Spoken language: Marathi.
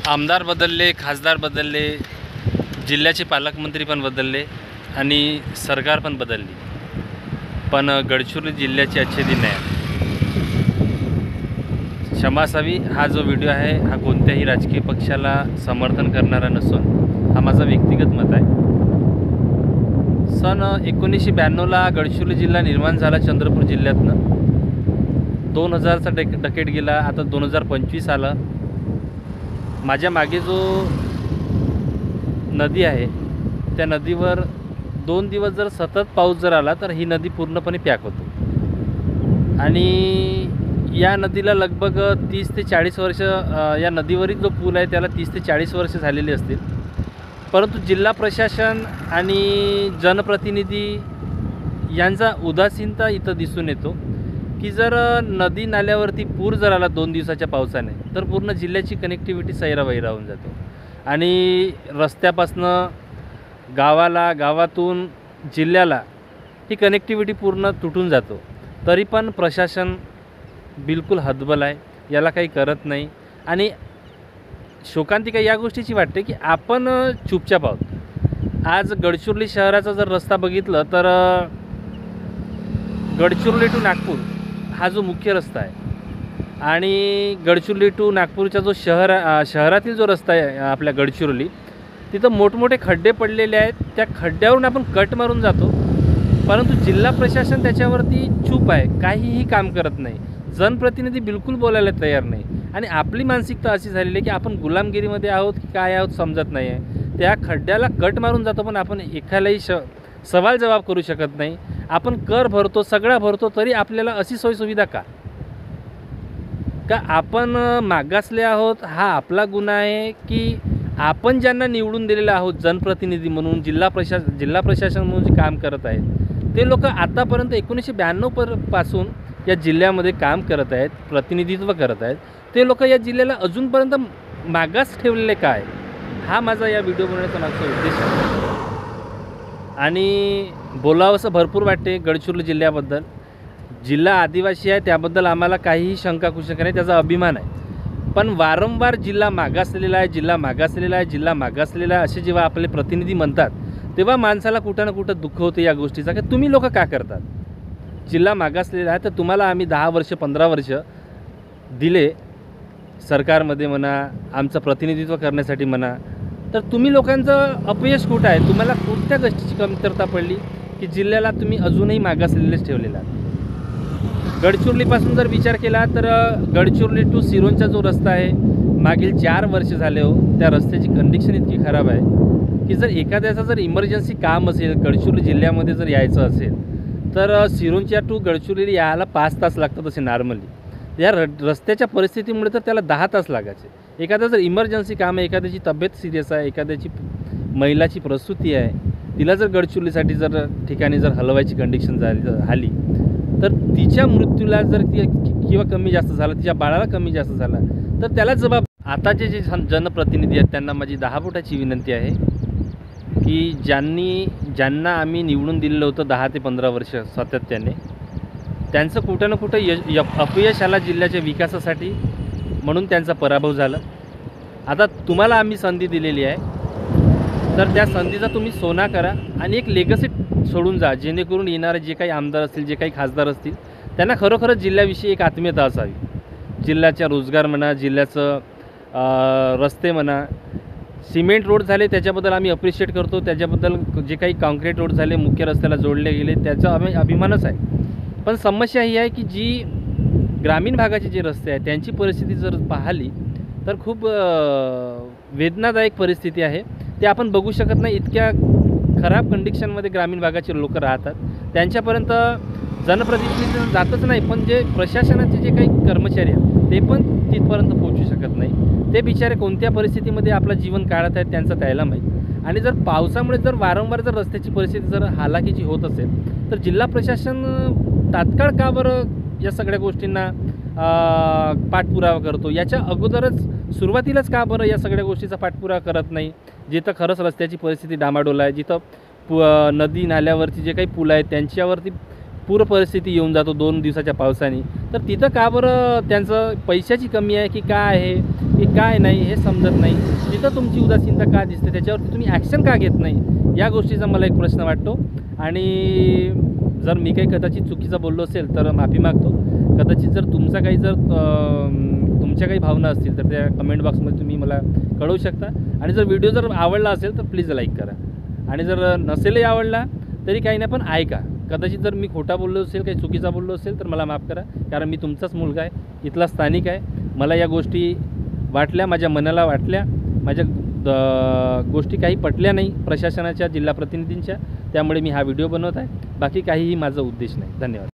आमदार बदलले, खासदार बदलले, जिल्ह्याचे पालकमंत्री पण बदलले आणि सरकार पण बदलली, पण गडचिरोली जिल्ह्याचे अच्छे दिन आहे. क्षमा असावी. हा जो व्हिडिओ आहे हा कोणत्याही राजकीय पक्षाला समर्थन करणारा नसून हा माझा व्यक्तिगत मत आहे. सन 1992ला गडचिरोली जिल्हा निर्माण झाला चंद्रपूर जिल्ह्यातनं. 2000चा डकेट गेला, आता 2025 आला. माझ्या मागे जो नदी आहे त्या नदीवर 2 दिवस जर सतत पाऊस जर आला तर ही नदी पूर्णपणे पॅक होतो. आणि या नदीला लगभग 30 ते 40 वर्ष, या नदीवरील जो पूल आहे त्याला 30 ते 40 वर्ष झालेली असतील. परंतु जिल्हा प्रशासन आणि जनप्रतिनिधी यांचा उदासीनता इथं दिसून येतो की जर नदी नाल्यावरती पूर जर आला 2 दिवसाच्या पावसाने तर पूर्ण जिल्ह्याची कनेक्टिव्हिटी सैरावैरा होऊन जातो आणि रस्त्यापासनं गावाला, गावातून जिल्ह्याला ही कनेक्टिव्हिटी पूर्ण तुटून जातो. तरी पण प्रशासन बिलकुल हतबल आहे, याला काही करत नाही. आणि शोकांतिका या गोष्टीची वाटते की आपण चुपचाप आहोत. आज गडचिरोली शहराचा जर रस्ता बघितलं तर गडचिरोली टू नागपूर हा जो मुख्य रस्ता आहे आणि गडचिरोली टू नागपूरचा जो शहरातील जो रस्ता आहे आपल्या गडचिरोली, तिथं मोठमोठे खड्डे पडलेले आहेत. त्या खड्ड्यावरून आपण कट मारून जातो, परंतु जिल्हा प्रशासन त्याच्यावरती चूप आहे, काहीही काम करत नाही. जनप्रतिनिधी बिलकुल बोलायला तयार नाही. आणि आपली मानसिकता अशी झालेली आहे की आपण गुलामगिरीमध्ये आहोत की काय आहोत समजत नाही आहे. त्या खड्ड्याला कट मारून जातो, पण आपण एखादाही सवाल जवाब करू शकत नाही. आपण कर भरतो, सगळा भरतो, तरी आपल्याला अशी सोयीसुविधा का आपण मागासले आहोत? हा आपला गुन्हा आहे की आपण ज्यांना निवडून दिलेलं आहोत जनप्रतिनिधी म्हणून, जिल्हा प्रशासन म्हणून जे काम करत आहेत ते लोक आतापर्यंत 1992 पासून या जिल्ह्यामध्ये काम करत आहेत, प्रतिनिधित्व करत आहेत. ते लोक या जिल्ह्याला अजूनपर्यंत मागास ठेवलेले काय? हा माझा या व्हिडिओ बनवण्याचा मागचा उद्देश आहे. आणि बोलावंसं भरपूर वाटते गडचिरोली जिल्ह्याबद्दल. जिल्हा आदिवासी आहे त्याबद्दल आम्हाला काहीही शंका कुशंका नाही, त्याचा अभिमान आहे. पण वारंवार जिल्हा मागासलेला आहे, जिल्हा मागासलेला आहे, जिल्हा मागासलेला आहे असे जेव्हा आपले प्रतिनिधी म्हणतात तेव्हा माणसाला कुठं ना कुठं दुःख होतं या गोष्टीचा की तुम्ही लोक का करतात? जिल्हा मागासलेला आहे तर तुम्हाला आम्ही 10 वर्ष 15 वर्ष दिले सरकारमध्ये म्हणा, आमचं प्रतिनिधित्व करण्यासाठी म्हणा, तर तुम्ही लोकांचं अपयश कुठं आहे? तुम्हाला कोणत्या गोष्टीची कमतरता पडली की जिल्ह्याला तुम्ही अजूनही मागासलेलेच ठेवलेला आहात? गडचिरोलीपासून जर विचार केला तर गडचिरोली टू सिरोंचा जो रस्ता आहे मागील 4 वर्ष झाले हो, त्या रस्त्याची कंडिशन इतकी खराब आहे की जर एखाद्याचं जर इमर्जन्सी काम असेल, गडचिरोली जिल्ह्यामध्ये जर यायचं असेल तर सिरोंचा टू गडचिरोली यायला 5 तास लागतात असे नॉर्मली. या रस्त्याच्या परिस्थितीमुळे तर त्याला 10 तास लागायचे. एखादा जर इमर्जन्सी काम आहे, एखाद्याची तब्येत सिरियस आहे, एखाद्याची महिलाची प्रसूती आहे, तिला जर गडचिरोलीसाठी जर ठिकाणी जर हलवायची कंडिशन झाली तर तिच्या मृत्यूला जर ती किंवा कमी जास्त झाला, तिच्या बाळाला कमी जास्त झाला तर त्याला आताचे जे जनप्रतिनिधी आहेत त्यांना माझी 10 बोटाची विनंती आहे की ज्यांना आम्ही निवडून दिलेलं होतं 10 ते 15 वर्ष सातत्याने, त्यांचं कुठं ना कुठं अपयश आला जिल्ह्याच्या विकासासाठी, म्हणून त्यांचा पराभव झाला. आता तुम्हाला आम्ही संधी दिलेली आहे तर त्या संधीचा तुम्ही सोना करा आणि एक लेगसी सोडून जा, जेणेकरून येणारे जे काही आमदार असतील, जे काही खासदार असतील, त्यांना खरोखरच जिल्ह्याविषयी एक आत्मीयता असावी. जिल्ह्याचा रोजगार म्हणा, जिल्ह्याचं रस्ते म्हणा, सिमेंट रोड झाले त्याच्याबद्दल आम्ही अप्रिशिएट करतो, त्याच्याबद्दल जे काही कॉन्क्रीट रोड झाले, मुख्य रस्त्याला जोडले गेले, त्याचा आम्ही अभिमानच आहे. पण समस्या ही आहे की जी ग्रामीण भागाचे जे रस्ते आहेत त्यांची परिस्थिती जर पाहिली तर खूप वेदनादायक परिस्थिती आहे. ते आपण बघू शकत नाही, इतक्या खराब कंडिशनमध्ये ग्रामीण भागाचे लोक राहतात. त्यांच्यापर्यंत जनप्रतिनिधी जातच नाही, पण जे प्रशासनाचे जे काही कर्मचारी आहेत ते पण तिथपर्यंत पोहोचू शकत नाही. ते बिचारे कोणत्या परिस्थितीमध्ये आपलं जीवन काढत आहेत त्यांचं त्याला माहीत. आणि जर पावसामुळे जर वारंवार जर रस्त्याची परिस्थिती जर हालाकीची होत असेल तर जिल्हा प्रशासन तात्काळ का बरं या सगळ्या गोष्टींना पाठपुरावा करतो? याच्या अगोदरच सुरुवातीलाच का बरं या सगळ्या गोष्टीचा पाठपुरावा करत नाही? जिथं खरंच रस्त्याची परिस्थिती डामाडोल आहे, जिथं नदी नाल्यावरती जे काही पूल आहेत त्यांच्यावरती पूर परिस्थिती येऊन जातो 2 दिवसाच्या पावसाने, तर तिथं का बरं त्यांचं पैशाची कमी आहे की काय आहे की काय नाही हे समजत नाही, तिथं तुमची उदासीनता का दिसते, त्याच्यावरती तुम्ही ॲक्शन का घेत नाही, या गोष्टीचा मला एक प्रश्न वाटतो. आणि जर मी काही कदाचित चुकीचं बोललो असेल तर माफी मागतो. कदाचित जर तुमचा काही तुमच्या काही भावना असतील तर त्या कमेंट बॉक्समध्ये तुम्ही मला कळवू शकता. आणि जर व्हिडिओ जर आवडला असेल तर प्लीज लाईक करा. आणि जर नसेलही आवडला तरी काही नाही, पण ऐका. कदाचित जर मी खोटा बोललो असेल, काही चुकीचा बोललो असेल तर मला माफ करा, कारण मी तुमचाच मुलगा आहे, इथला स्थानिक आहे. मला या गोष्टी वाटल्या, माझ्या मनाला वाटल्या, माझ्या गोष्टी काही पटल्या नाही प्रशासनाच्या, जिल्हा प्रतिनिधींच्या, त्यामुळे मी हा व्हिडिओ बनवत आहे. बाकी काहीही माझा उद्देश नाही. धन्यवाद.